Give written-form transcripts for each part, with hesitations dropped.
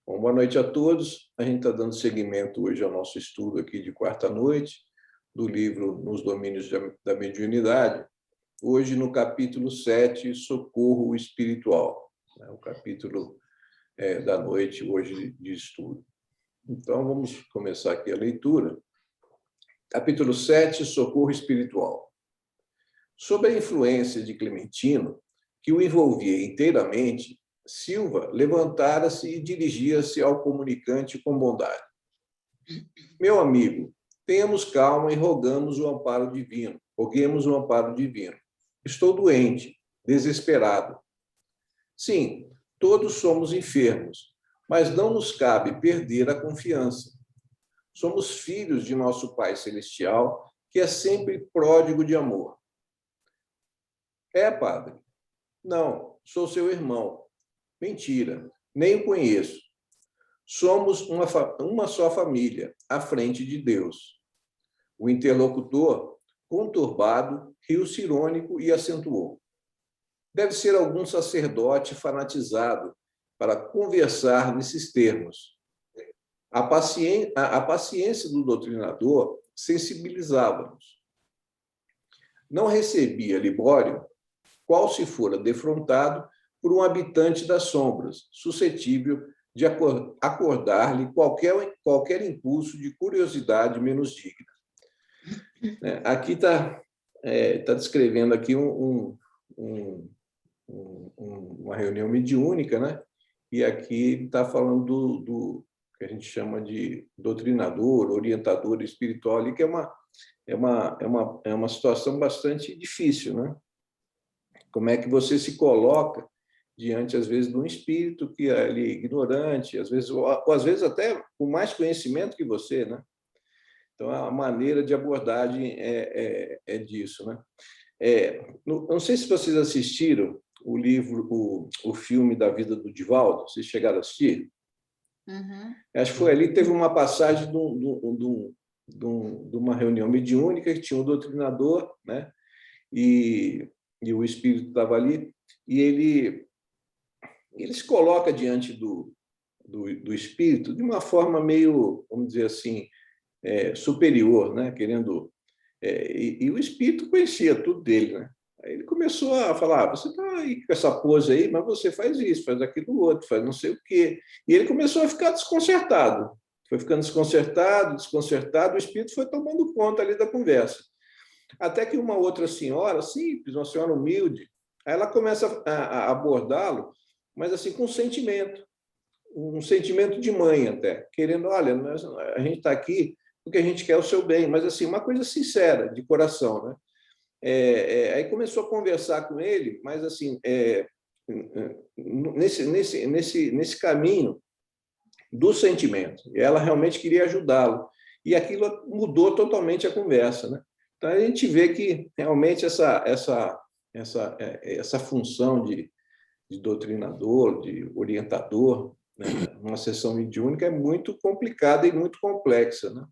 Bom, boa noite a todos. A gente está dando seguimento hoje ao nosso estudo aqui de quarta-noite, do livro Nos Domínios da Mediunidade. Hoje, no capítulo 7, Socorro Espiritual. É o capítulo da noite, hoje, de estudo. Então, vamos começar aqui a leitura. Capítulo 7, Socorro Espiritual. Sob a influência de Clementino, que o envolvia inteiramente, Silva levantara-se e dirigia-se ao comunicante com bondade. Meu amigo, tenhamos calma e rogamos o amparo divino. Roguemos o amparo divino. Estou doente, desesperado. Sim, todos somos enfermos, mas não nos cabe perder a confiança. Somos filhos de nosso Pai Celestial, que é sempre pródigo de amor. É, padre? Não, sou seu irmão. Mentira, nem o conheço. Somos uma só família, à frente de Deus. O interlocutor, conturbado, riu-se irônico e acentuou. Deve ser algum sacerdote fanatizado para conversar nesses termos. A paciência do doutrinador sensibilizava-nos. Não recebia Libório, qual se fora defrontado por um habitante das sombras, suscetível de acordar-lhe qualquer impulso de curiosidade menos digna. Aqui está descrevendo aqui uma reunião mediúnica, né? E aqui está falando do que a gente chama de doutrinador, orientador espiritual, ali, que é uma situação bastante difícil, né? Como é que você se coloca diante, às vezes, de um espírito que é ali ignorante, às vezes, ou às vezes até com mais conhecimento que você, né? Então, a maneira de abordagem é disso, né? Não sei se vocês assistiram o livro, o filme da vida do Divaldo, vocês chegaram a assistir? Uhum. Acho que foi ali que teve uma passagem de uma reunião mediúnica que tinha um doutrinador, né? E o espírito estava ali, e ele se coloca diante do espírito de uma forma meio, vamos dizer assim, superior, né? Querendo... e o espírito conhecia tudo dele, né? Aí ele começou a falar, você está aí com essa pose aí, mas você faz isso, faz aquilo outro, faz não sei o quê. E ele começou a ficar desconcertado. Foi ficando desconcertado, o espírito foi tomando conta ali da conversa. Até que uma outra senhora, simples, uma senhora humilde, aí ela começa a abordá-lo, mas assim com um sentimento de mãe até, querendo, olha, a gente está aqui porque a gente quer o seu bem, mas assim uma coisa sincera, de coração, né? Aí começou a conversar com ele, mas assim nesse caminho do sentimento. E ela realmente queria ajudá-lo, e aquilo mudou totalmente a conversa, né? Então a gente vê que realmente essa função de doutrinador, de orientador, né, numa sessão mediúnica é muito complicada e muito complexa, né?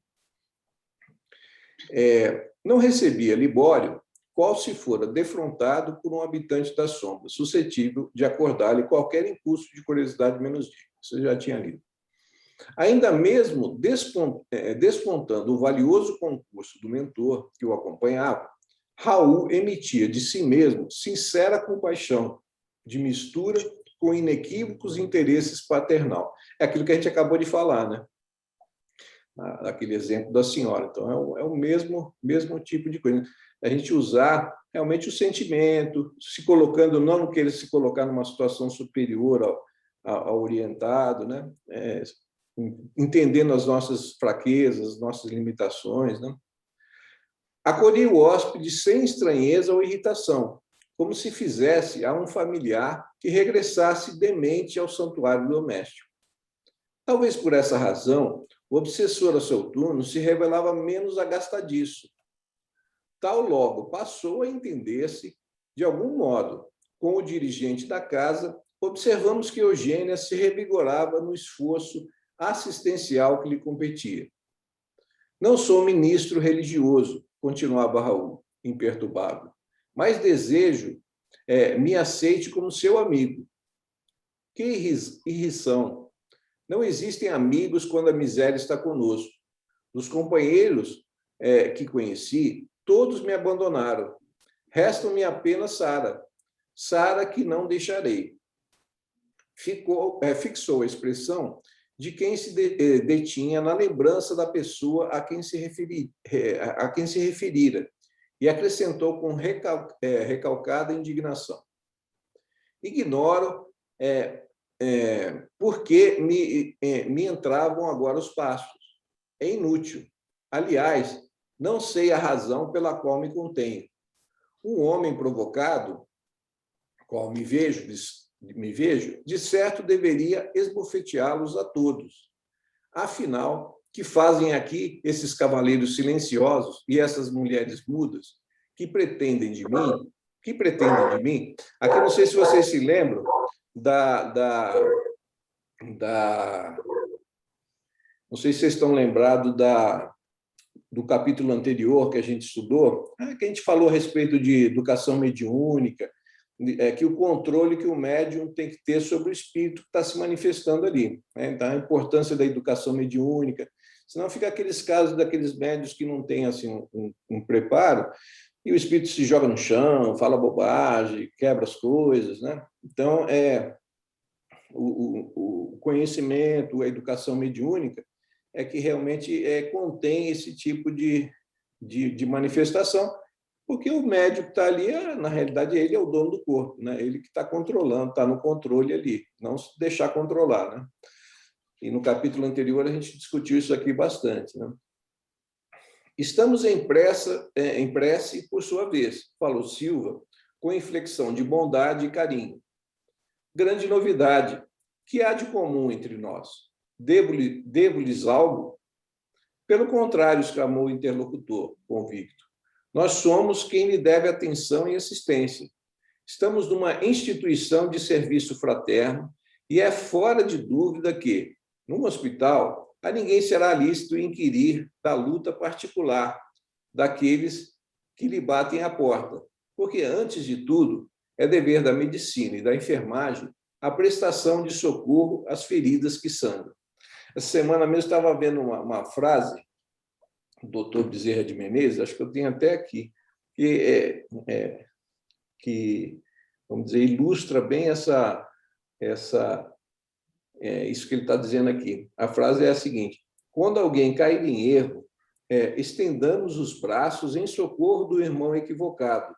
Não recebia Libório, qual se fora defrontado por um habitante da sombra, suscetível de acordar-lhe qualquer impulso de curiosidade menos digna. Você já tinha lido. Ainda mesmo despontando o valioso concurso do mentor que o acompanhava, Raul emitia de si mesmo sincera compaixão, de mistura com inequívocos interesses paternal. É aquilo que a gente acabou de falar, né? Aquele exemplo da senhora. Então, é o mesmo tipo de coisa. A gente usar realmente o sentimento, se colocando, não querer se colocar numa situação superior ao orientado, né? Entendendo as nossas fraquezas, as nossas limitações, né? Acolhia o hóspede sem estranheza ou irritação, como se fizesse a um familiar que regressasse demente ao santuário doméstico. Talvez por essa razão, o obsessor a seu turno se revelava menos agastadiço. Tal logo passou a entender-se, de algum modo, com o dirigente da casa, observamos que Eugênia se revigorava no esforço assistencial que lhe competia. Não sou ministro religioso, continuava Raul, imperturbável, mas desejo me aceite como seu amigo. Que irrição! Não existem amigos quando a miséria está conosco. Dos companheiros que conheci, todos me abandonaram. Resta-me apenas Sara. Sara que não deixarei. Fixou a expressão de quem se detinha na lembrança da pessoa a quem se referira, e acrescentou com recalcada indignação: ignoro por que me entravam agora os passos. É inútil. Aliás, não sei a razão pela qual me contenho. Um homem provocado, qual me vejo, de certo deveria esbofeteá-los a todos. Afinal, que fazem aqui esses cavaleiros silenciosos e essas mulheres mudas que pretendem de mim? Que pretendem de mim? Aqui não sei se vocês se lembram não sei se vocês estão lembrados do capítulo anterior que a gente estudou, que a gente falou a respeito de educação mediúnica, que o controle que o médium tem que ter sobre o espírito que está se manifestando ali. Então, a importância da educação mediúnica, senão fica aqueles casos daqueles médios que não têm assim, um preparo, e o espírito se joga no chão, fala bobagem, quebra as coisas. Né? Então, o conhecimento, a educação mediúnica, é que realmente contém esse tipo de manifestação, porque o médium que está ali, na realidade, ele é o dono do corpo, né? Ele que está controlando, está no controle ali, não se deixar controlar. Né? E no capítulo anterior a gente discutiu isso aqui bastante. Né? Estamos em prece, por sua vez, falou Silva, com inflexão de bondade e carinho. Grande novidade, que há de comum entre nós? Devo-lhes algo? Pelo contrário, exclamou o interlocutor, convicto. Nós somos quem lhe deve atenção e assistência. Estamos numa instituição de serviço fraterno e é fora de dúvida que, num hospital, a ninguém será lícito inquirir da luta particular daqueles que lhe batem à porta, porque, antes de tudo, é dever da medicina e da enfermagem a prestação de socorro às feridas que sangram. Essa semana mesmo estava vendo uma frase do doutor Bezerra de Menezes, acho que eu tenho até aqui, que vamos dizer, ilustra bem isso que ele está dizendo aqui. A frase é a seguinte: quando alguém cair em erro, estendamos os braços em socorro do irmão equivocado,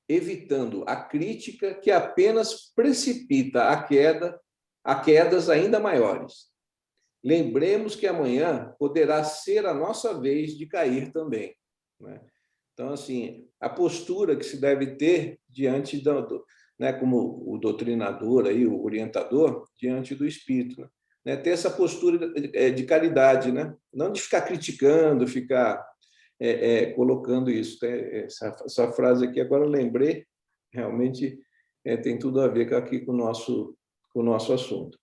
evitando a crítica que apenas precipita a quedas ainda maiores. Lembremos que amanhã poderá ser a nossa vez de cair também. Né? Então, assim, a postura que se deve ter diante né, como o doutrinador, aí, o orientador, diante do espírito. Né? Ter essa postura de caridade, né? Não de ficar criticando, ficar colocando isso. Essa frase aqui, agora eu lembrei, realmente tem tudo a ver aqui com o nosso assunto.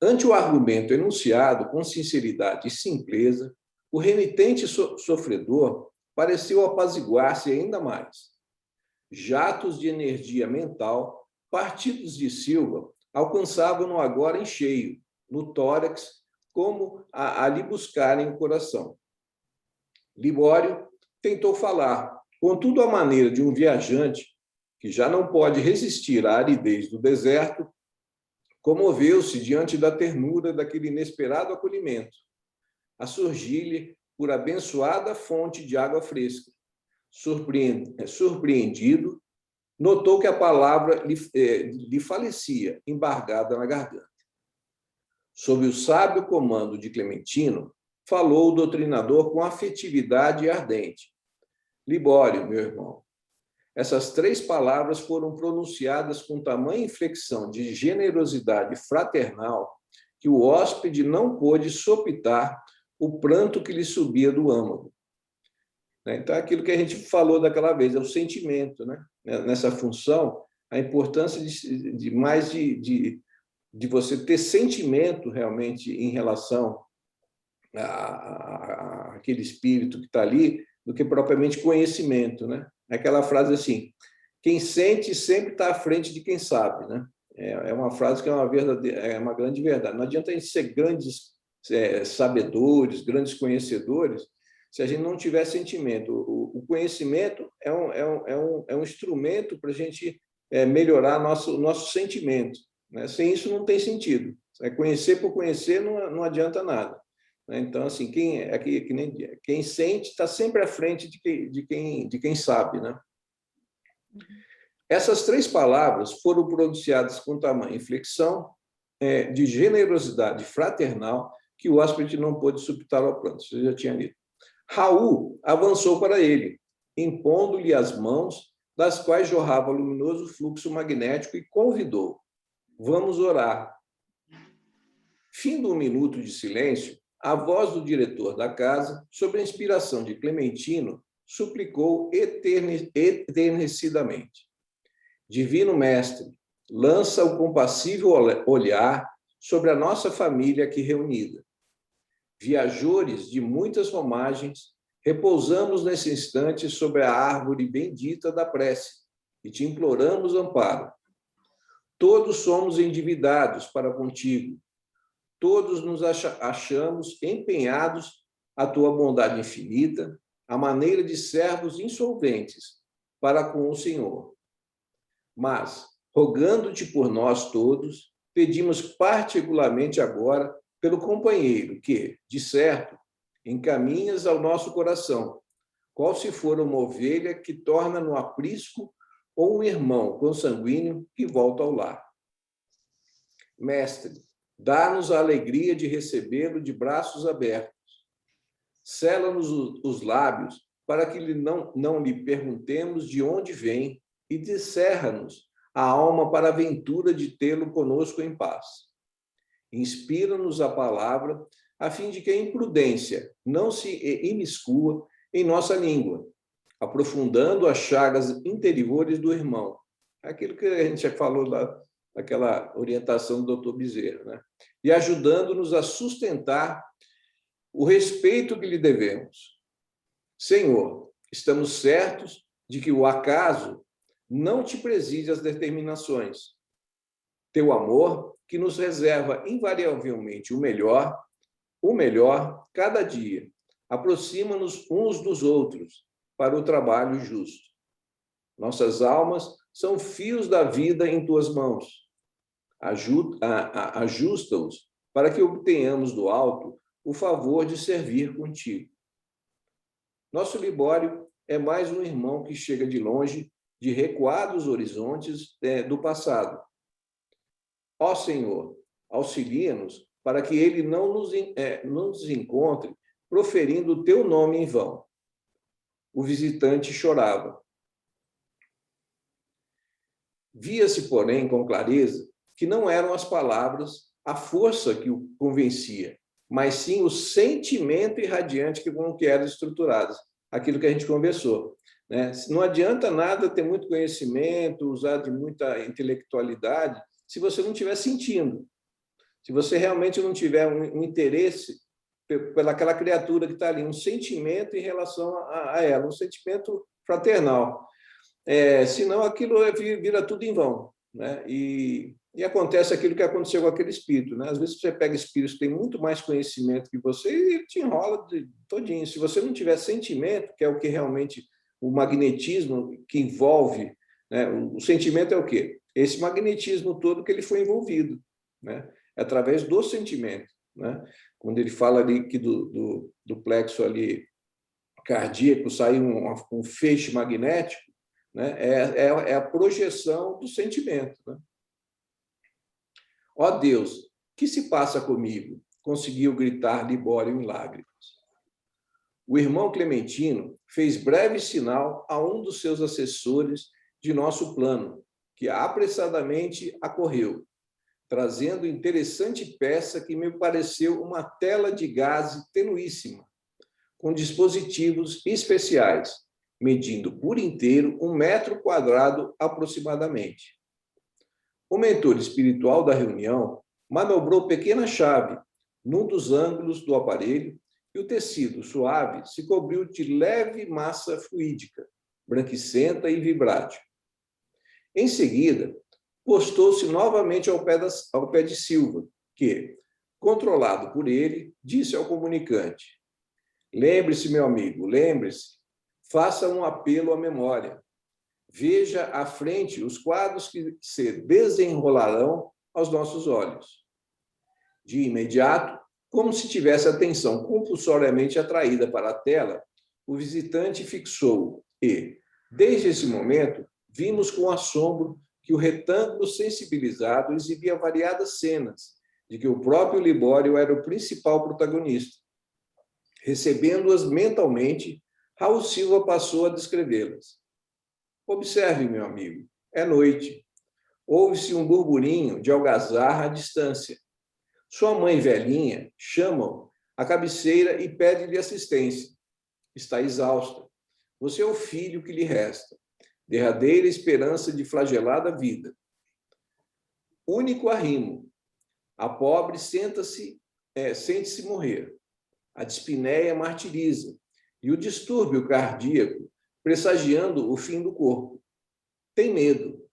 Ante o argumento enunciado com sinceridade e simpleza, o renitente sofredor pareceu apaziguar-se ainda mais. Jatos de energia mental, partidos de Silva, alcançavam-no agora em cheio, no tórax, como a lhe buscarem o coração. Libório tentou falar, contudo, à maneira de um viajante que já não pode resistir à aridez do deserto, comoveu-se diante da ternura daquele inesperado acolhimento, a surgir-lhe por abençoada fonte de água fresca. Surpreendido, notou que a palavra lhe falecia, embargada na garganta. Sob o sábio comando de Clementino, falou o doutrinador com afetividade ardente. Libório, meu irmão, essas 3 palavras foram pronunciadas com tamanha inflexão de generosidade fraternal que o hóspede não pôde sopitar o pranto que lhe subia do âmago. Então, aquilo que a gente falou daquela vez, é o sentimento. Né? Nessa função, a importância de você ter sentimento realmente em relação àquele espírito que está ali, do que propriamente conhecimento. Né? Aquela frase assim: quem sente sempre está à frente de quem sabe. Né? É uma frase que é uma grande verdade. Não adianta a gente ser grandes sabedores, grandes conhecedores, se a gente não tiver sentimento. O conhecimento é um instrumento para a gente melhorar o nosso sentimento, né? Sem isso não tem sentido. Conhecer por conhecer não adianta nada. Então, assim, quem sente está sempre à frente de quem sabe, né? Essas 3 palavras foram pronunciadas com tamanha inflexão de generosidade fraternal que o hóspede não pôde suportar ao pranto. Você já tinha lido. Raul avançou para ele, impondo-lhe as mãos, das quais jorrava luminoso fluxo magnético, e convidou: vamos orar. Findo um minuto de silêncio, a voz do diretor da casa, sob a inspiração de Clementino, suplicou eternecidamente: Divino Mestre, lança o compassível olhar sobre a nossa família aqui reunida. Viajores de muitas romagens, repousamos nesse instante sobre a árvore bendita da prece e te imploramos amparo. Todos somos endividados para contigo. Todos nos achamos empenhados à tua bondade infinita, à maneira de servos insolventes para com o Senhor. Mas, rogando-te por nós todos, pedimos particularmente agora pelo companheiro que, de certo, encaminhas ao nosso coração, qual se for uma ovelha que torna no aprisco ou um irmão consanguíneo que volta ao lar. Mestre, dá-nos a alegria de recebê-lo de braços abertos. Sela-nos os lábios para que não lhe perguntemos de onde vem e descerra-nos a alma para a aventura de tê-lo conosco em paz. Inspira-nos a palavra, a fim de que a imprudência não se imiscua em nossa língua, aprofundando as chagas interiores do irmão. Aquilo que a gente já falou daquela orientação do Dr. Bezerra, né? E ajudando-nos a sustentar o respeito que lhe devemos. Senhor, estamos certos de que o acaso não te preside as determinações. Teu amor, que nos reserva invariavelmente o melhor, cada dia, aproxima-nos uns dos outros para o trabalho justo. Nossas almas são fios da vida em tuas mãos. Ajusta-os para que obtenhamos do alto o favor de servir contigo. Nosso Libório é mais um irmão que chega de longe, de recuados horizontes do passado. Ó Senhor, auxilia-nos para que ele não nos encontre proferindo o teu nome em vão. O visitante chorava. Via-se, porém, com clareza, que não eram as palavras a força que o convencia, mas sim o sentimento irradiante com que eram estruturadas, aquilo que a gente conversou, né? Não adianta nada ter muito conhecimento, usar de muita intelectualidade, se você não estiver sentindo, se você realmente não tiver um interesse pelaquela criatura que está ali, um sentimento em relação a ela, um sentimento fraternal. Senão aquilo vira tudo em vão, né? E acontece aquilo que aconteceu com aquele espírito, né? Às vezes você pega espíritos que têm muito mais conhecimento que você e ele te enrola todinho. Se você não tiver sentimento, que é o que realmente o magnetismo que envolve, né? O sentimento é o quê? Esse magnetismo todo que ele foi envolvido, né? É através do sentimento, né? Quando ele fala ali que do plexo ali cardíaco sai um feixe magnético, né? É a projeção do sentimento, né? Ó Deus, que se passa comigo? Conseguiu gritar Libório em lágrimas. O irmão Clementino fez breve sinal a um dos seus assessores de nosso plano, que apressadamente acorreu, trazendo interessante peça que me pareceu uma tela de gaze tenuíssima, com dispositivos especiais, medindo por inteiro 1 metro quadrado aproximadamente. O mentor espiritual da reunião manobrou pequena chave num dos ângulos do aparelho e o tecido suave se cobriu de leve massa fluídica, branquicenta e vibrátil. Em seguida, postou-se novamente ao pé de Silva, que, controlado por ele, disse ao comunicante: lembre-se, meu amigo, lembre-se, faça um apelo à memória. Veja à frente os quadros que se desenrolarão aos nossos olhos. De imediato, como se tivesse a atenção compulsoriamente atraída para a tela, o visitante fixou e, desde esse momento, vimos com assombro que o retângulo sensibilizado exibia variadas cenas de que o próprio Libório era o principal protagonista. Recebendo-as mentalmente, Raul Silva passou a descrevê-las. Observe, meu amigo, é noite. Ouve-se um burburinho de algazarra à distância. Sua mãe velhinha chama-o à cabeceira e pede-lhe assistência. Está exausta. Você é o filho que lhe resta. Derradeira esperança de flagelada vida. Único arrimo. A pobre sente-se morrer. A dispneia martiriza. E o distúrbio cardíaco, pressagiando o fim do corpo. Tem medo.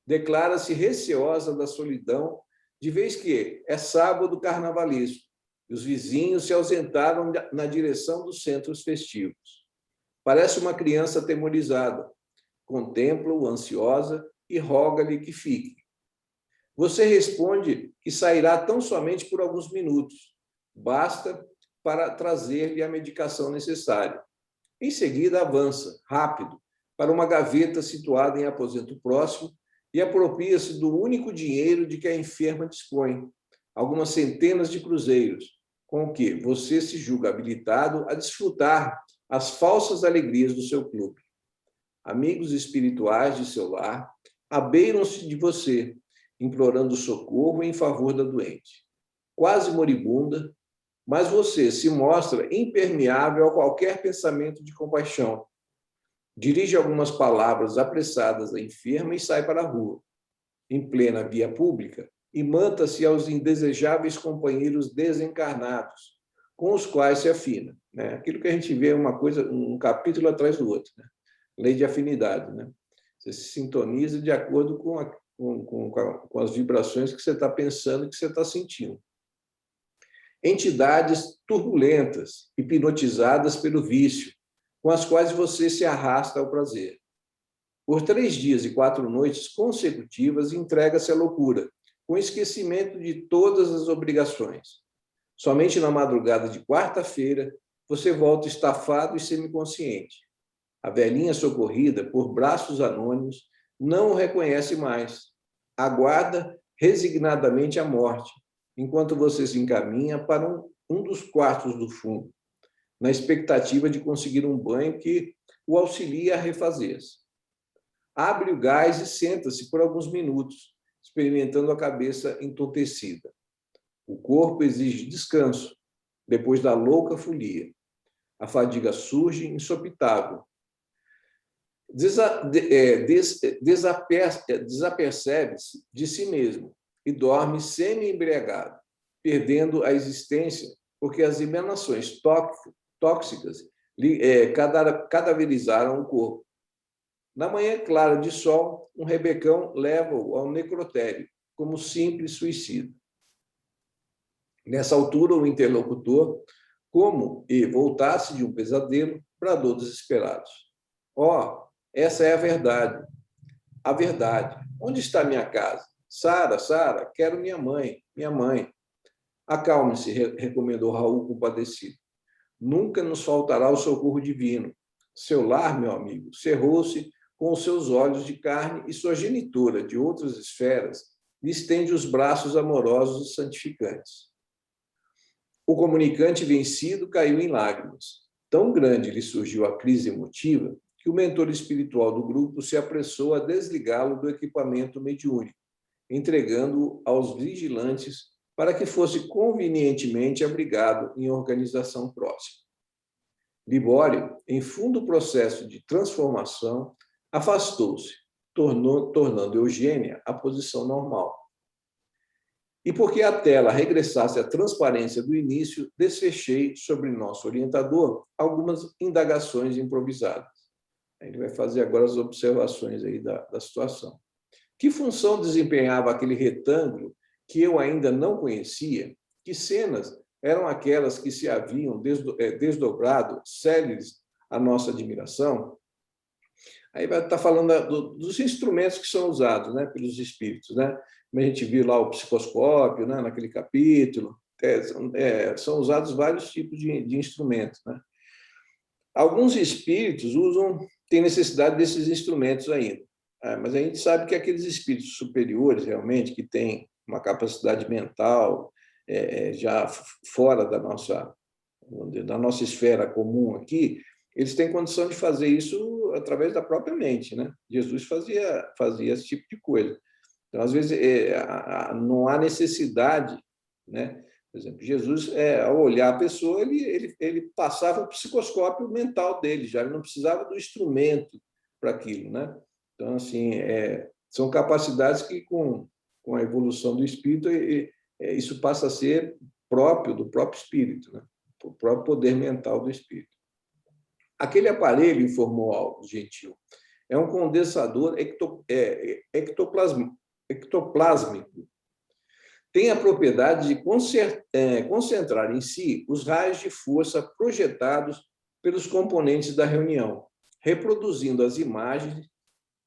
Declara-se receosa da solidão, de vez que é sábado carnavalesco e os vizinhos se ausentaram na direção dos centros festivos. Parece uma criança atemorizada. Contempla-o ansiosa e roga-lhe que fique. Você responde que sairá tão somente por alguns minutos. Basta para trazer-lhe a medicação necessária. Em seguida, avança, rápido, para uma gaveta situada em aposento próximo e apropria-se do único dinheiro de que a enferma dispõe, algumas centenas de cruzeiros, com o que você se julga habilitado a desfrutar as falsas alegrias do seu clube. Amigos espirituais de seu lar abeiram-se de você, implorando socorro em favor da doente. Quase moribunda, mas você se mostra impermeável a qualquer pensamento de compaixão. Dirige algumas palavras apressadas à enferma e sai para a rua, em plena via pública, e manta-se aos indesejáveis companheiros desencarnados, com os quais se afina. Né? Aquilo que a gente vê uma coisa, um capítulo atrás do outro. Né? Lei de afinidade. Né? Você se sintoniza de acordo com as vibrações que você está pensando e que você está sentindo. Entidades turbulentas, hipnotizadas pelo vício, com as quais você se arrasta ao prazer. Por 3 dias e 4 noites consecutivas, entrega-se à loucura, com esquecimento de todas as obrigações. Somente na madrugada de quarta-feira, você volta estafado e semiconsciente. A velhinha socorrida por braços anônimos não o reconhece mais. Aguarda resignadamente a morte, enquanto você se encaminha para um dos quartos do fundo, na expectativa de conseguir um banho que o auxilie a refazer-se. Abre o gás e senta-se por alguns minutos, experimentando a cabeça entorpecida. O corpo exige descanso, depois da louca folia. A fadiga surge insopitável. Desapercebe-se de si mesmo e dorme semi-embriagado, perdendo a existência porque as emanações tóxicas cadaverizaram o corpo. Na manhã clara de sol, um rebecão leva-o ao necrotério, como simples suicida. Nessa altura, o interlocutor, como e voltasse de um pesadelo, bradou desesperado: ó, essa é a verdade. A verdade. Onde está minha casa? Sara, Sara, quero minha mãe, minha mãe. Acalme-se, recomendou Raul compadecido. Nunca nos faltará o socorro divino. Seu lar, meu amigo, cerrou-se com os seus olhos de carne e sua genitora, de outras esferas, lhe estende os braços amorosos e santificantes. O comunicante vencido caiu em lágrimas. Tão grande lhe surgiu a crise emotiva que o mentor espiritual do grupo se apressou a desligá-lo do equipamento mediúnico, entregando-o aos vigilantes para que fosse convenientemente abrigado em organização próxima. Libório, em fundo processo de transformação, afastou-se, tornando Eugênia a posição normal. E porque a tela regressasse à transparência do início, desfechei sobre nosso orientador algumas indagações improvisadas. Ele vai fazer agora as observações aí da situação. Que função desempenhava aquele retângulo que eu ainda não conhecia? Que cenas eram aquelas que se haviam desdobrado, céleres à nossa admiração? Aí vai estar falando dos instrumentos que são usados, né, pelos espíritos, né? Como a gente viu lá o psicoscópio, né, naquele capítulo, são usados vários tipos de instrumentos, né? Alguns espíritos têm necessidade desses instrumentos ainda, mas a gente sabe que aqueles espíritos superiores, realmente, que têm uma capacidade mental já fora da nossa esfera comum aqui, eles têm condição de fazer isso através da própria mente, né? Jesus fazia esse tipo de coisa. Então, às vezes, não há necessidade, né? Por exemplo, Jesus, ao olhar a pessoa, ele passava o psicoscópio mental dele, já ele não precisava do instrumento para aquilo, né? Então, assim, são capacidades que, com a evolução do espírito, isso passa a ser próprio do próprio espírito, né? O próprio poder mental do espírito. Aquele aparelho, informou algo gentil, é um condensador ectoplásmico. Tem a propriedade de concentrar em si os raios de força projetados pelos componentes da reunião, reproduzindo as imagens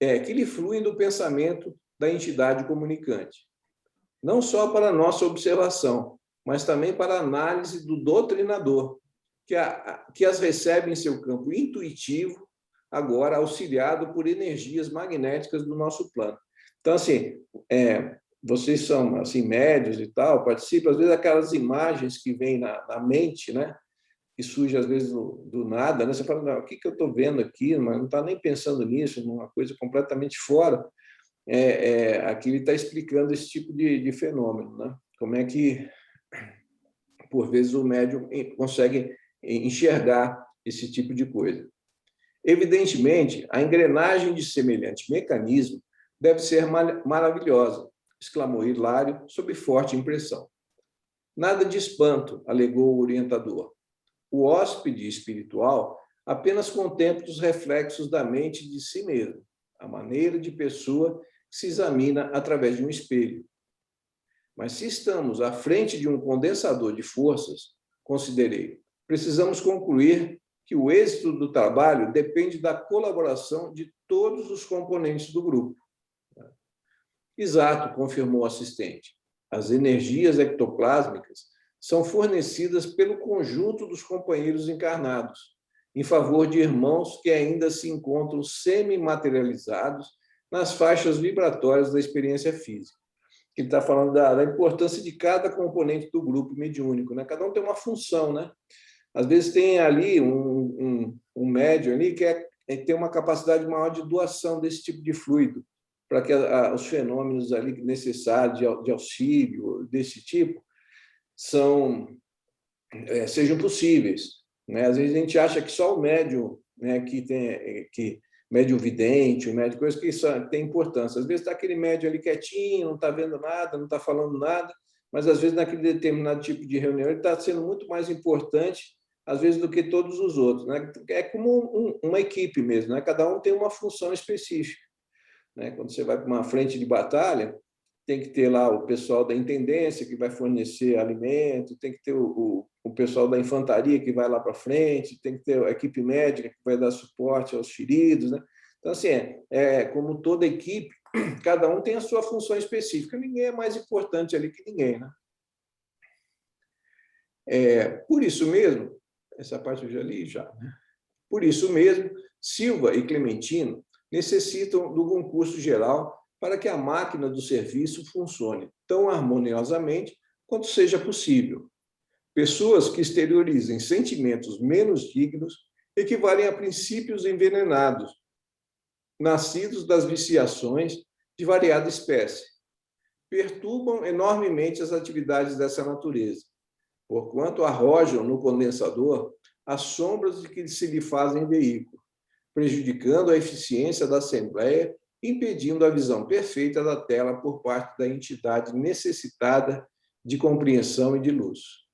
que lhe fluem do pensamento da entidade comunicante. Não só para nossa observação, mas também para a análise do doutrinador, que as recebe em seu campo intuitivo, agora auxiliado por energias magnéticas do nosso plano. Então, assim, vocês são assim, médios e tal, participam, às vezes, aquelas imagens que vêm na mente, né? Que surge, às vezes, do nada, né? Você fala, não, o que eu estou vendo aqui? Mas não está nem pensando nisso, numa coisa completamente fora. Aqui ele está explicando esse tipo de fenômeno, né? Como é que, por vezes, o médium consegue enxergar esse tipo de coisa. Evidentemente, a engrenagem de semelhante mecanismo deve ser maravilhosa, exclamou Hilário, sob forte impressão. Nada de espanto, alegou o orientador. O hóspede espiritual apenas contempla os reflexos da mente de si mesmo, a maneira de pessoa que se examina através de um espelho. Mas se estamos à frente de um condensador de forças, considerei, precisamos concluir que o êxito do trabalho depende da colaboração de todos os componentes do grupo. Exato, confirmou o assistente. As energias ectoplásmicas são fornecidas pelo conjunto dos companheiros encarnados, em favor de irmãos que ainda se encontram semi-materializados nas faixas vibratórias da experiência física. Ele está falando da importância de cada componente do grupo mediúnico, né? Cada um tem uma função, né? Às vezes tem ali um médium ali que tem uma capacidade maior de doação desse tipo de fluido, para que os fenômenos ali necessários de auxílio desse tipo sejam possíveis, né? Às vezes a gente acha que só o médium, né, médium vidente, o médium coisa que isso tem importância. Às vezes está aquele médium ali quietinho, não está vendo nada, não está falando nada, mas às vezes naquele determinado tipo de reunião ele está sendo muito mais importante, às vezes, do que todos os outros, né? É como uma equipe mesmo, né? Cada um tem uma função específica, né? Quando você vai para uma frente de batalha, tem que ter lá o pessoal da intendência que vai fornecer alimento, tem que ter o pessoal da infantaria que vai lá para frente, tem que ter a equipe médica que vai dar suporte aos feridos, né? Então, assim, como toda equipe, cada um tem a sua função específica, ninguém é mais importante ali que ninguém, né? Por isso mesmo, essa parte eu já li, já, né? Por isso mesmo, Silva e Clementino necessitam do concurso geral para que a máquina do serviço funcione tão harmoniosamente quanto seja possível. Pessoas que exteriorizem sentimentos menos dignos equivalem a princípios envenenados, nascidos das viciações de variada espécie. Perturbam enormemente as atividades dessa natureza, porquanto arrojam no condensador as sombras de que se lhe fazem veículo, prejudicando a eficiência da Assembleia, impedindo a visão perfeita da tela por parte da entidade necessitada de compreensão e de luz.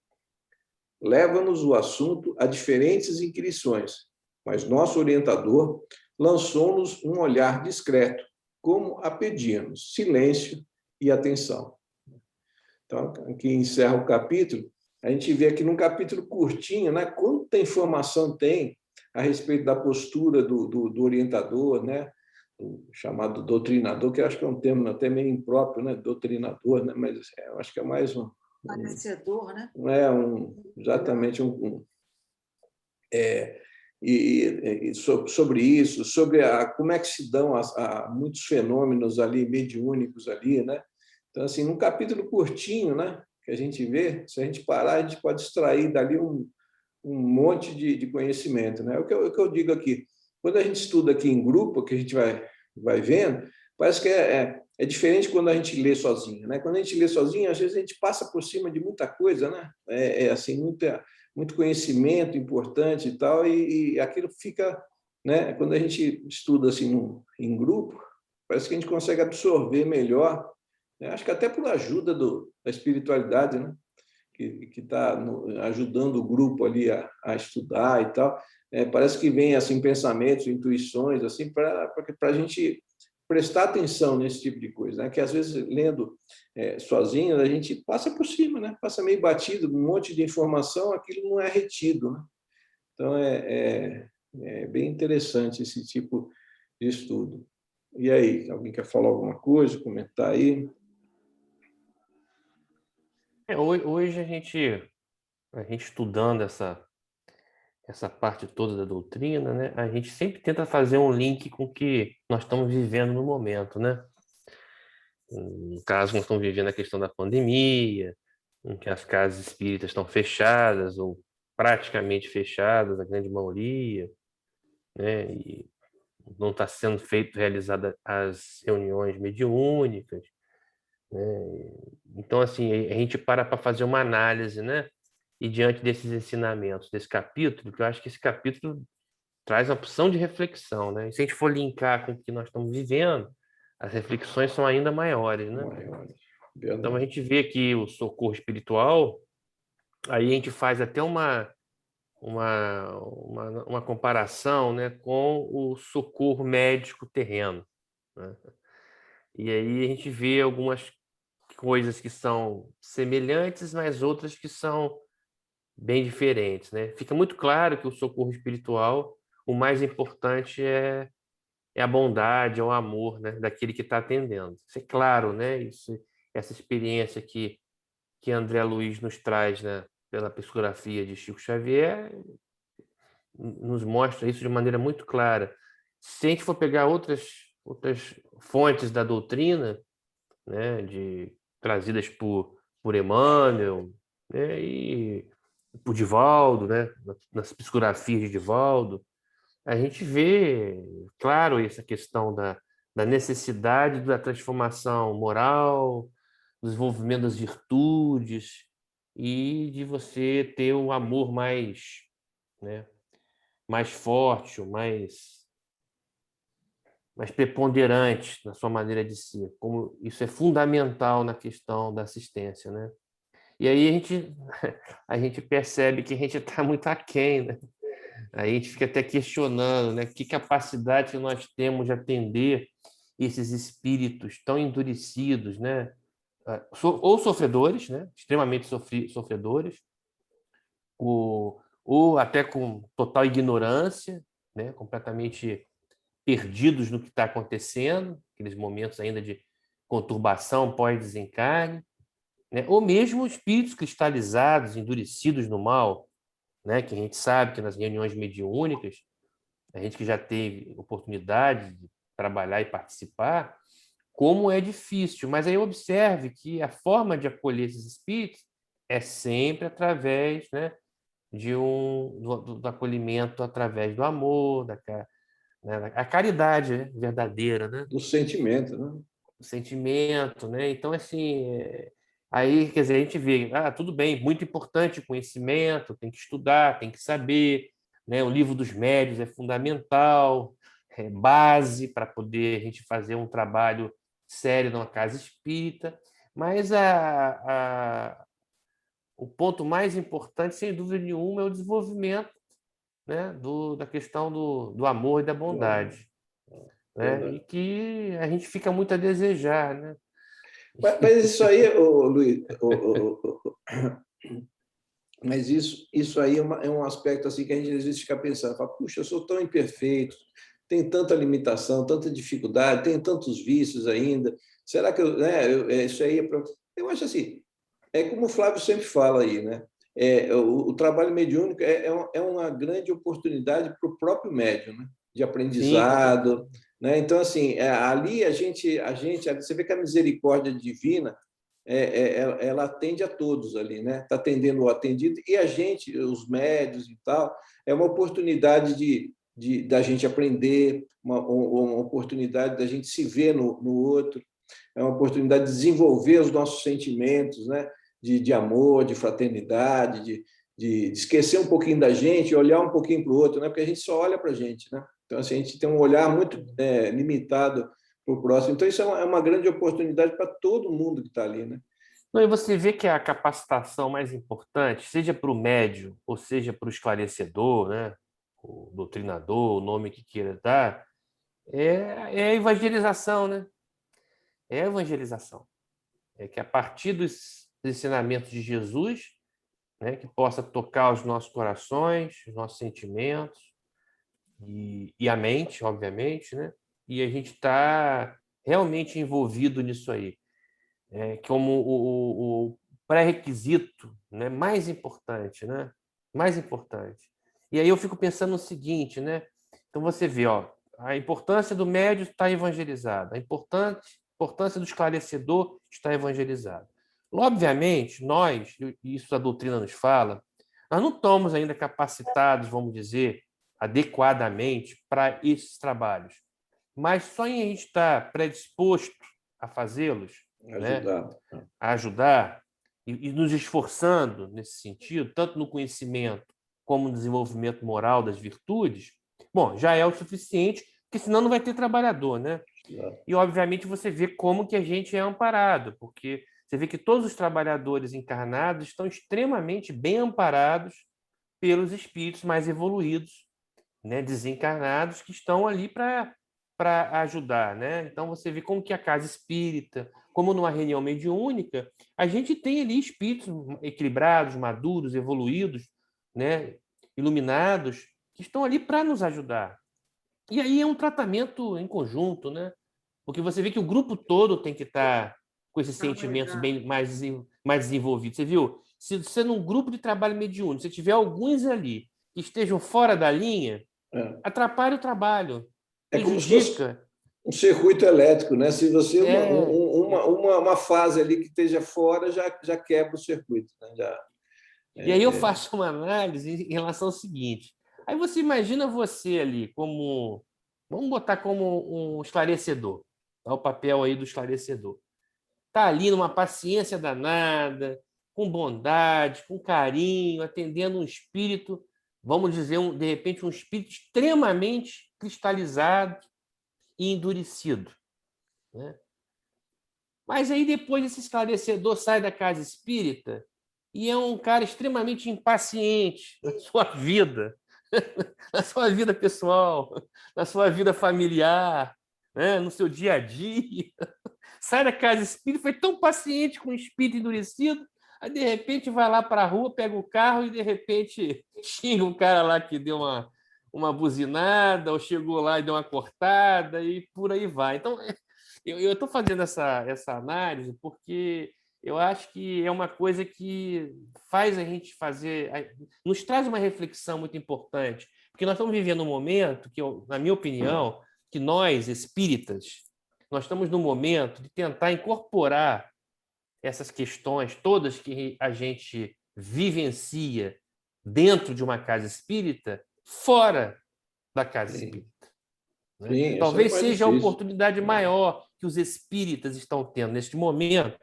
Leva-nos o assunto a diferentes inquirições, mas nosso orientador lançou-nos um olhar discreto, como a pedir-nos silêncio e atenção. Então, aqui encerra o capítulo. A gente vê aqui num capítulo curtinho, né, quanta informação tem a respeito da postura do orientador, né, o chamado doutrinador, que eu acho que é um termo até meio impróprio, né, doutrinador, né, mas eu acho que é mais Esclarecedor, né? Não é exatamente sobre isso, sobre como é que se dão muitos fenômenos ali mediúnicos ali, né? Então, assim, num capítulo curtinho, né, que a gente vê, se a gente parar, a gente pode extrair dali um monte de conhecimento, né? O que eu digo aqui, quando a gente estuda aqui em grupo, que a gente vai vendo, parece que é diferente quando a gente lê sozinho, né? Quando a gente lê sozinho, às vezes a gente passa por cima de muita coisa, né? Assim, muito conhecimento importante e tal, e aquilo fica, né? Quando a gente estuda assim em grupo, parece que a gente consegue absorver melhor, né? Acho que até por ajuda da espiritualidade, né? Que está ajudando o grupo ali a estudar e tal. Parece que vem assim pensamentos, intuições assim para a gente prestar atenção nesse tipo de coisa, né? Que às vezes lendo sozinho a gente passa por cima, né? Passa meio batido, um monte de informação, aquilo não é retido, né? Então é bem interessante esse tipo de estudo. E aí, alguém quer falar alguma coisa, comentar aí? Hoje a gente estudando essa parte toda da doutrina, né? A gente sempre tenta fazer um link com o que nós estamos vivendo no momento, né? No caso, nós estamos vivendo a questão da pandemia, em que as casas espíritas estão fechadas ou praticamente fechadas, a grande maioria, né? E não está sendo realizada as reuniões mediúnicas, né? Então, assim, a gente para fazer uma análise, né? E diante desses ensinamentos, desse capítulo, que eu acho que esse capítulo traz uma opção de reflexão, né? E se a gente for linkar com o que nós estamos vivendo, as reflexões são ainda maiores, né? Então a gente vê aqui o socorro espiritual, aí a gente faz até uma comparação, né, com o socorro médico terreno, né? E aí a gente vê algumas coisas que são semelhantes, mas outras que são bem diferentes, né? Fica muito claro que o socorro espiritual, o mais importante é a bondade, é o amor, né, daquele que está atendendo. Isso é claro, né? Essa experiência que André Luiz nos traz, né, pela psicografia de Chico Xavier, nos mostra isso de maneira muito clara. Se a gente for pegar outras fontes da doutrina, né, trazidas por Emmanuel, né, e por Divaldo, né, nas psicografias de Divaldo, a gente vê, claro, essa questão da necessidade da transformação moral, do desenvolvimento das virtudes e de você ter o amor mais, né, mais forte, mais preponderante na sua maneira de ser, como isso é fundamental na questão da assistência, né? E aí a gente percebe que a gente está muito aquém, né? Aí a gente fica até questionando, né? Que capacidade que nós temos de atender esses espíritos tão endurecidos, né? Ou sofredores, né? Extremamente sofredores, ou até com total ignorância, né? Completamente perdidos no que está acontecendo, aqueles momentos ainda de conturbação pós-desencarne, né? Ou mesmo espíritos cristalizados, endurecidos no mal, né? Que a gente sabe que nas reuniões mediúnicas, a gente que já teve oportunidade de trabalhar e participar, como é difícil. Mas aí observe que a forma de acolher esses espíritos é sempre através, né, do acolhimento através do amor, né, a caridade, né, verdadeira, né? Do sentimento, né? O sentimento, né? Então, assim, aí, quer dizer, a gente vê, tudo bem, muito importante o conhecimento, tem que estudar, tem que saber, né? O livro dos médios é fundamental, é base para poder a gente fazer um trabalho sério numa casa espírita, mas o ponto mais importante, sem dúvida nenhuma, é o desenvolvimento, né? Da questão do amor e da bondade. né? Verdade. E que a gente fica muito a desejar, né? Mas isso aí, Luiz, mas isso aí é um aspecto assim que a gente às vezes fica pensando, fala, puxa, eu sou tão imperfeito, tem tanta limitação, tanta dificuldade, tem tantos vícios ainda. Será que isso aí é pra... Eu acho assim, é como o Flávio sempre fala aí, né? O trabalho mediúnico é uma grande oportunidade para o próprio médium, né? De Sim, com certeza. aprendizado, né? Então assim, ali você vê que a misericórdia divina ela atende a todos ali, né? Está atendendo o atendido e a gente, os médios e tal, é uma oportunidade da gente aprender, uma oportunidade da gente se ver no outro, é uma oportunidade de desenvolver os nossos sentimentos, né? De amor, de fraternidade, de esquecer um pouquinho da gente e olhar um pouquinho para o outro, né? Porque a gente só olha para a gente, né? Então, assim, a gente tem um olhar muito limitado para o próximo. Então, isso é uma grande oportunidade para todo mundo que está ali, né? Não, e você vê que a capacitação mais importante, seja para o médium ou seja para o esclarecedor, né? O doutrinador, o nome que queira dar, é a evangelização, né? É a evangelização. É que a partir dos ensinamentos de Jesus, né, que possa tocar os nossos corações, os nossos sentimentos e a mente, obviamente, né? E a gente está realmente envolvido nisso aí. Como o pré-requisito, né, mais importante, né? Mais importante. E aí eu fico pensando no seguinte, né? Então você vê, ó, a importância do médium está evangelizada, a importância do esclarecedor está evangelizada. Obviamente, nós, e isso a doutrina nos fala, nós não estamos ainda capacitados, vamos dizer, adequadamente para esses trabalhos. Mas só em a gente estar predisposto a fazê-los, né? Ajudar. A ajudar e nos esforçando nesse sentido, tanto no conhecimento como no desenvolvimento moral das virtudes, bom, já é o suficiente, porque senão não vai ter trabalhador, né? E, obviamente, você vê como que a gente é amparado, porque você vê que todos os trabalhadores encarnados estão extremamente bem amparados pelos espíritos mais evoluídos, né, desencarnados, que estão ali para ajudar, né? Então você vê como que a casa espírita, como numa reunião mediúnica, a gente tem ali espíritos equilibrados, maduros, evoluídos, né, iluminados, que estão ali para nos ajudar. E aí é um tratamento em conjunto, né? Porque você vê que o grupo todo tem que estar com esses sentimentos Trabalhar. bem mais desenvolvidos. Você viu? Se você num grupo de trabalho mediúnico, se tiver alguns ali que estejam fora da linha, É. atrapalha o trabalho, É como se fosse prejudica. um circuito elétrico, né? Se você É, uma fase ali que esteja fora já quebra o circuito, né? e aí eu faço uma análise em relação ao seguinte. Aí você imagina você ali como, vamos botar como um esclarecedor, tá? O papel aí do esclarecedor. Tá ali numa paciência danada, com bondade, com carinho, atendendo um espírito, vamos dizer, de repente, um espírito extremamente cristalizado e endurecido, né? Mas aí depois esse esclarecedor sai da casa espírita e é um cara extremamente impaciente na sua vida, na sua vida pessoal, na sua vida familiar, né? No seu dia a dia. Sai da casa espírita, foi tão paciente com o espírito endurecido, aí de repente vai lá para a rua, pega o carro e de repente xinga um cara lá que deu uma buzinada, ou chegou lá e deu uma cortada, e por aí vai. Então, eu estou fazendo essa análise porque eu acho que é uma coisa que faz a gente fazer, nos traz uma reflexão muito importante, porque nós estamos vivendo um momento que, na minha opinião, que nós, espíritas, nós estamos no momento de tentar incorporar essas questões todas que a gente vivencia dentro de uma casa espírita, fora da casa Sim, espírita, né? sim, essa é a Talvez mais seja a difícil. oportunidade maior que os espíritas estão tendo neste momento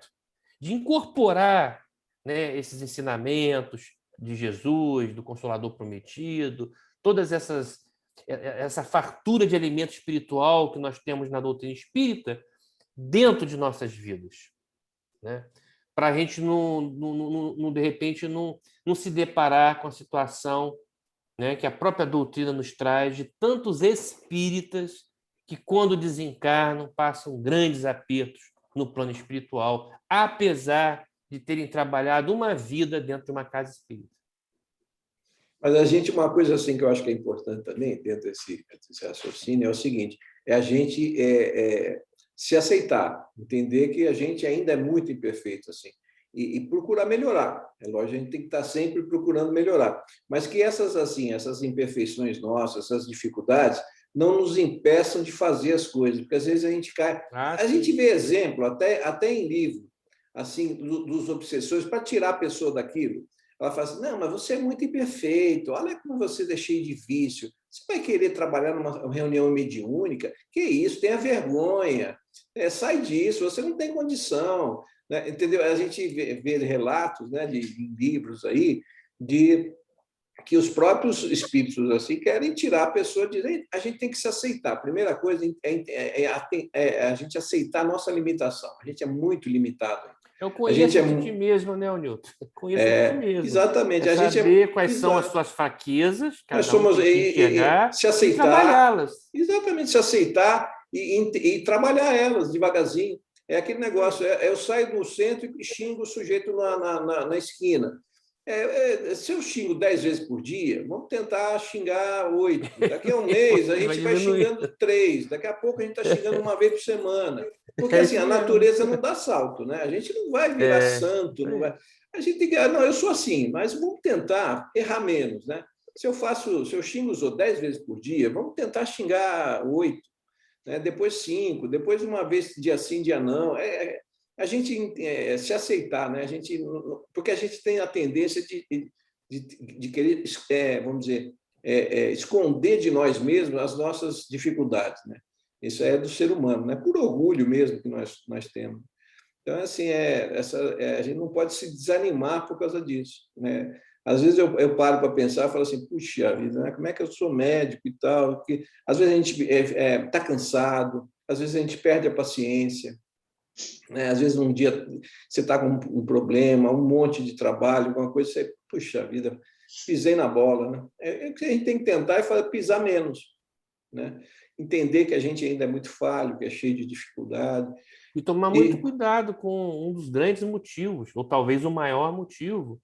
de incorporar, né, esses ensinamentos de Jesus, do Consolador Prometido, todas essa fartura de alimento espiritual que nós temos na doutrina espírita dentro de nossas vidas, né? Para a gente de repente não se deparar com a situação, né, que a própria doutrina nos traz de tantos espíritas que, quando desencarnam, passam grandes apertos no plano espiritual, apesar de terem trabalhado uma vida dentro de uma casa espírita. Mas a gente, uma coisa assim que eu acho que é importante também, dentro desse raciocínio, é o seguinte: é a gente se aceitar, entender que a gente ainda é muito imperfeito, assim, e procurar melhorar. É lógico, a gente tem que estar sempre procurando melhorar, mas que essas imperfeições nossas, essas dificuldades, não nos impeçam de fazer as coisas, porque às vezes a gente cai. A gente vê exemplo, até em livro, assim, dos obsessores, para tirar a pessoa daquilo. Ela fala assim: não, mas você é muito imperfeito, olha como você é cheio de vício. Você vai querer trabalhar numa reunião mediúnica? Que isso, tenha vergonha, sai disso, você não tem condição. Né? Entendeu? A gente vê relatos, né, de livros aí, de que os próprios espíritos assim querem tirar a pessoa de dentro. A gente tem que se aceitar. A primeira coisa é a gente aceitar a nossa limitação. A gente é muito limitado. Eu conheço de ti mesmo, né, Nilton? Conheço de ti mesmo. Exatamente. É saber quais são as suas fraquezas, cada um tem que enxergar, se aceitar, e trabalhá-las. Exatamente, se aceitar e trabalhar elas devagarzinho. É aquele negócio, eu saio do centro e xingo o sujeito na esquina. Se eu xingo 10 vezes por dia, vamos tentar xingar 8. Daqui a um mês, a gente vai xingando 3. Daqui a pouco a gente está xingando uma vez por semana. Porque assim, a natureza não dá salto, né? A gente não vai virar santo. Não vai... A gente tem que... Não, eu sou assim, mas vamos tentar errar menos, né? Se eu xingo os outros 10 vezes por dia, vamos tentar xingar 8. Né? Depois 5, depois uma vez dia sim, dia não. A gente se aceitar, né? Porque a gente tem a tendência de querer, vamos dizer, esconder de nós mesmos as nossas dificuldades, né? Isso é do ser humano, né? Por orgulho mesmo que nós temos. Então, assim, a gente não pode se desanimar por causa disso, né? Às vezes eu paro para pensar e falo assim: puxa vida, né? Como é que eu sou médico e tal? Porque às vezes a gente está cansado, às vezes a gente perde a paciência. Né? Às vezes, um dia, você está com um problema, um monte de trabalho, alguma coisa, você, puxa vida, pisei na bola. Né? O que a gente tem que tentar é pisar menos. Né? Entender que a gente ainda é muito falho, que é cheio de dificuldade. E tomar muito cuidado com um dos grandes motivos, ou talvez o maior motivo,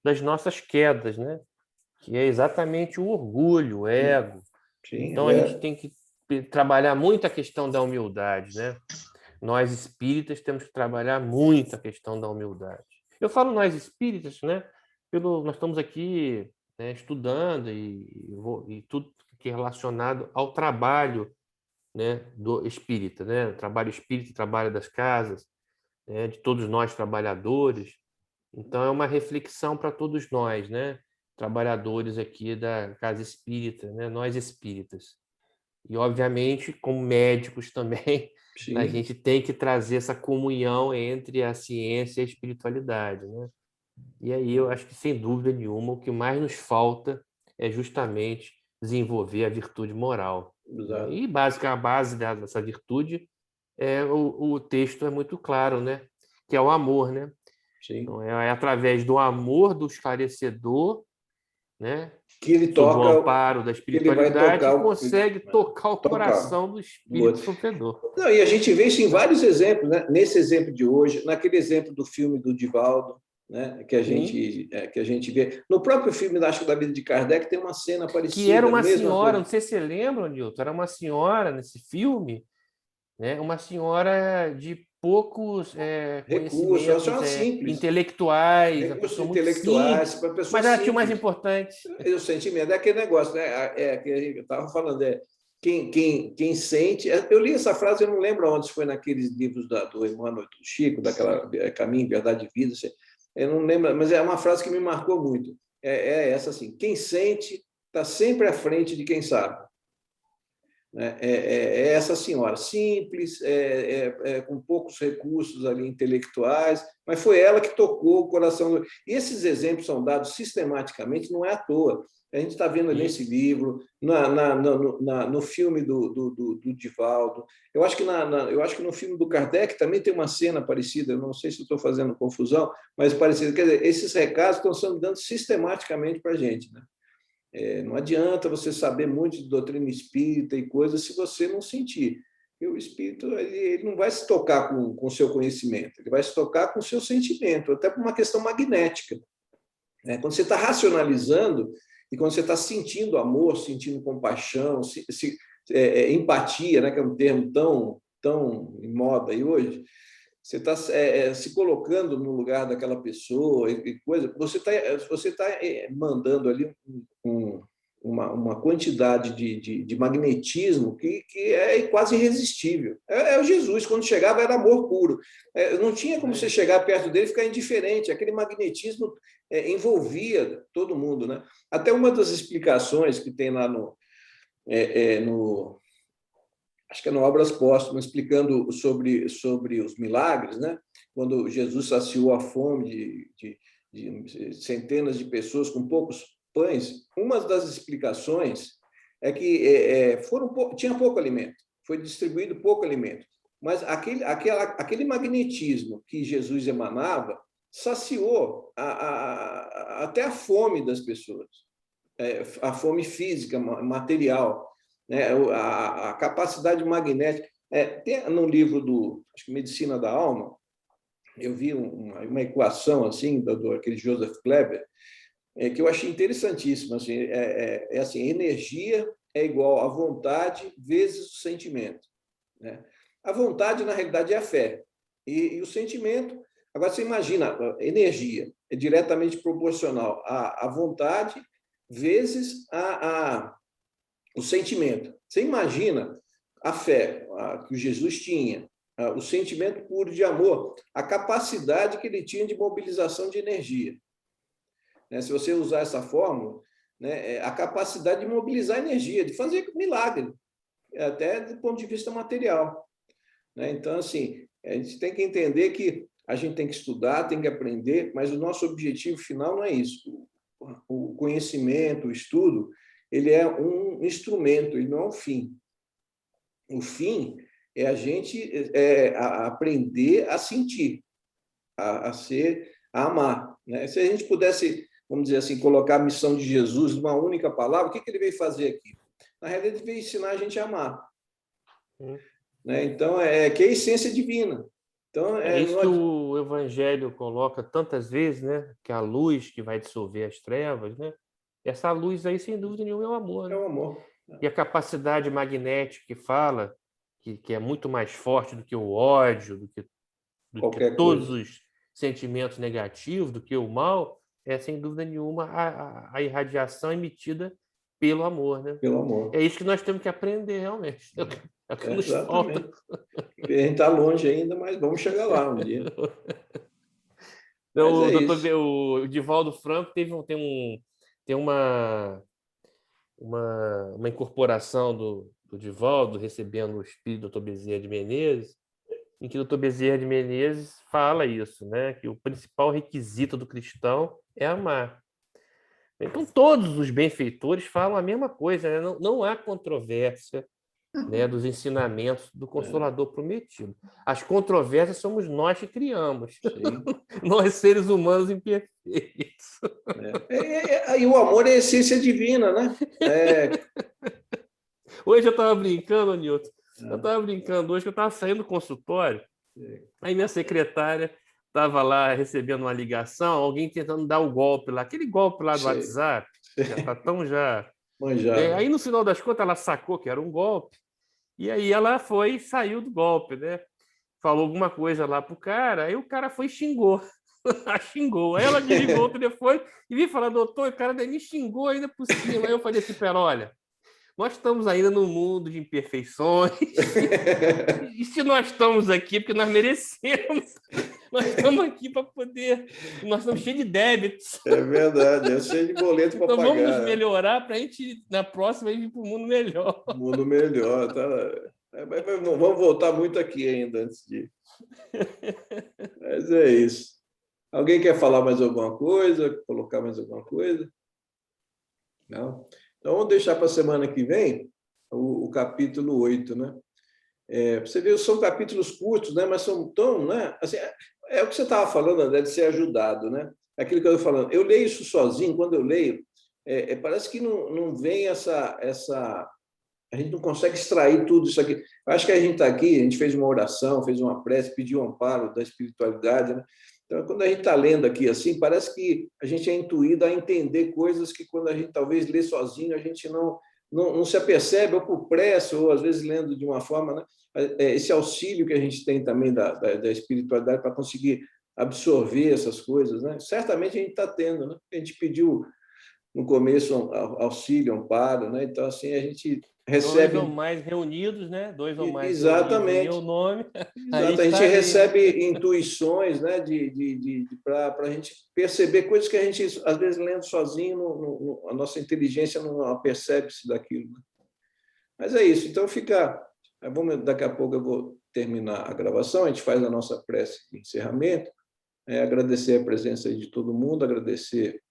das nossas quedas, né? Que é exatamente o orgulho, o ego. Sim, então, a gente tem que trabalhar muito a questão da humildade, né? Nós espíritas temos que trabalhar muito a questão da humildade. Eu falo nós espíritas, né? Nós estamos aqui, né, estudando e tudo que é relacionado ao trabalho, né, do espírita, né? O trabalho espírita, o trabalho das casas, né, de todos nós trabalhadores. Então é uma reflexão para todos nós, né? Trabalhadores aqui da casa espírita, né? Nós espíritas. E, obviamente, como médicos também, Sim. a gente tem que trazer essa comunhão entre a ciência e a espiritualidade, né? E aí eu acho que, sem dúvida nenhuma, o que mais nos falta é justamente desenvolver a virtude moral. Exato. E a base dessa virtude, o texto é muito claro, né? Que é o amor, né? Sim. Então, é através do amor do esclarecedor, né? Que ele sob toca, o amparo da espiritualidade, que consegue tocar o coração do espírito sofredor. Não, e a gente vê isso em vários exemplos, né? Nesse exemplo de hoje, naquele exemplo do filme do Divaldo, né? que a gente vê. No próprio filme, acho que da vida de Kardec, tem uma cena parecida. Que era uma senhora, não sei se você lembra, Nilton, era uma senhora nesse filme, né? Uma senhora de poucos conhecimentos intelectuais, recursos intelectuais, simples, mas ela tinha o mais importante. O sentimento é aquele negócio, né? Que eu estava falando, quem sente. Eu li essa frase, eu não lembro onde, se foi naqueles livros do Emmanuel do Chico, daquela Caminho, Verdade e Vida, eu não lembro, mas é uma frase que me marcou muito. Essa assim: quem sente está sempre à frente de quem sabe. Essa senhora, simples, com poucos recursos ali intelectuais, mas foi ela que tocou o coração. E esses exemplos são dados sistematicamente, não é à toa. A gente está vendo nesse livro, no filme do Divaldo. Eu acho que no filme do Kardec também tem uma cena parecida, eu não sei se estou fazendo confusão, mas parecida. Quer dizer, esses recados estão sendo dados sistematicamente para a gente. Né? Não adianta você saber muito de doutrina espírita e coisas se você não sentir. E o espírito ele não vai se tocar com o seu conhecimento, ele vai se tocar com o seu sentimento, até por uma questão magnética. Quando você está racionalizando e quando você está sentindo amor, sentindo compaixão, empatia, né, que é um termo tão em moda aí hoje, você está se colocando no lugar daquela pessoa e coisa, você tá mandando ali uma quantidade de magnetismo que é quase irresistível. É o Jesus, quando chegava, era amor puro. Não tinha como você chegar perto dele e ficar indiferente. Aquele magnetismo envolvia todo mundo, né? Até uma das explicações que tem lá acho que é no Obras Póstumas, explicando sobre os milagres, né? Quando Jesus saciou a fome de centenas de pessoas com poucos pães, uma das explicações é que tinha pouco alimento, foi distribuído pouco alimento, mas aquele magnetismo que Jesus emanava saciou até a fome das pessoas, a fome física, material, né? A capacidade magnética. Tem no livro acho que Medicina da Alma, eu vi uma equação assim daquele Joseph Kleber, que eu achei interessantíssima. Assim, assim, energia é igual a vontade vezes o sentimento, né? A vontade, na realidade, é a fé. E o sentimento... Agora, você imagina, energia é diretamente proporcional à vontade vezes o sentimento. Você imagina a fé que o Jesus tinha, o sentimento puro de amor, a capacidade que ele tinha de mobilização de energia. Se você usar essa fórmula, né, a capacidade de mobilizar energia, de fazer milagre, até do ponto de vista material, né? Então, assim, a gente tem que entender que a gente tem que estudar, tem que aprender, mas o nosso objetivo final não é isso. O conhecimento, o estudo, ele é um instrumento, ele não é um fim. O fim é a gente aprender a sentir, a amar, né? Se a gente pudesse, vamos dizer assim, colocar a missão de Jesus numa única palavra, o que ele veio fazer aqui? Na realidade, ele veio ensinar a gente a amar. Né? Então, que é a essência divina. Então, isso que o Evangelho coloca tantas vezes, né? Que a luz que vai dissolver as trevas, né? Essa luz aí, sem dúvida nenhuma, é o amor. Né? É o amor. E a capacidade magnética que fala, que é muito mais forte do que o ódio, do que todos os sentimentos negativos, do que o mal, é, sem dúvida nenhuma, a irradiação emitida pelo amor. Né? Pelo amor. É isso que nós temos que aprender, realmente. É o que nos falta. A gente está longe ainda, mas vamos chegar lá um dia. O Divaldo Franco tem uma incorporação do Divaldo, recebendo o espírito do Dr. Bezerra de Menezes, em que o Dr. Bezerra de Menezes fala isso, né? Que o principal requisito do cristão é amar. Então, todos os benfeitores falam a mesma coisa, né? Não há controvérsia, né, dos ensinamentos do Consolador prometido. As controvérsias somos nós que criamos. Nós, seres humanos imperfeitos. E o amor é a essência divina, né? Hoje eu estava brincando, Nilton. Eu estava brincando hoje que eu estava saindo do consultório. Aí minha secretária estava lá recebendo uma ligação, alguém tentando dar o golpe lá, aquele golpe lá do WhatsApp, já está tão já... Aí, no final das contas, ela sacou que era um golpe, e aí ela foi e saiu do golpe, né? Falou alguma coisa lá pro cara, aí o cara foi e xingou. Xingou. Aí ela desligou o telefone e veio falar, doutor, o cara me xingou ainda por cima. Aí eu falei assim, pera, olha, nós estamos ainda no mundo de imperfeições. E se nós estamos aqui, porque nós merecemos. Nós estamos aqui para poder... Nós estamos cheios de débitos. É verdade, é cheio de boleto para pagar. Então vamos nos melhorar para a gente, na próxima, ir para o mundo melhor. Mundo melhor, tá? Vamos voltar muito aqui ainda antes de... Mas é isso. Alguém quer falar mais alguma coisa? Colocar mais alguma coisa? Não? Então, vamos deixar para a semana que vem o capítulo 8, né? Você vê, são capítulos curtos, né? Mas são tão... Né? Assim, é o que você estava falando, André, de ser ajudado, né? Aquilo que eu estou falando. Eu leio isso sozinho, quando eu leio, parece que não vem essa... A gente não consegue extrair tudo isso aqui. Eu acho que a gente está aqui, a gente fez uma oração, fez uma prece, pediu um amparo da espiritualidade, né? Então, quando a gente está lendo aqui assim, parece que a gente é intuído a entender coisas que, quando a gente talvez lê sozinho, a gente não se apercebe, ou por pressa, ou às vezes lendo de uma forma, né? Esse auxílio que a gente tem também da espiritualidade para conseguir absorver essas coisas, né? Certamente a gente está tendo, né? A gente pediu no começo auxílio, amparo, né? Então, assim, a gente Dois recebe... ou mais reunidos, né? Dois ou mais reunidos em meu Exatamente. nome, aí Exato, a gente estarei, né? recebe intuições, né, para a gente perceber coisas que a gente, às vezes, lendo sozinho, a nossa inteligência não percebe-se daquilo. Né? Mas é isso, então fica... daqui a pouco eu vou terminar a gravação, a gente faz a nossa prece de encerramento, agradecer a presença aí de todo mundo, agradecer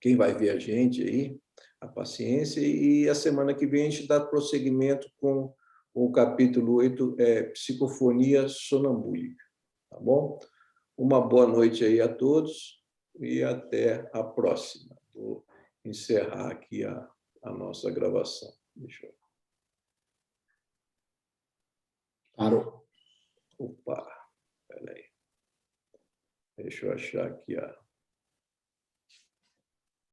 quem vai ver a gente aí, a paciência, e a semana que vem a gente dá prosseguimento com o capítulo 8, Psicofonia Sonambúlica. Tá bom? Uma boa noite aí a todos e até a próxima. Vou encerrar aqui a nossa gravação. Deixa eu... Parou. Opa, peraí. Deixa eu achar aqui a...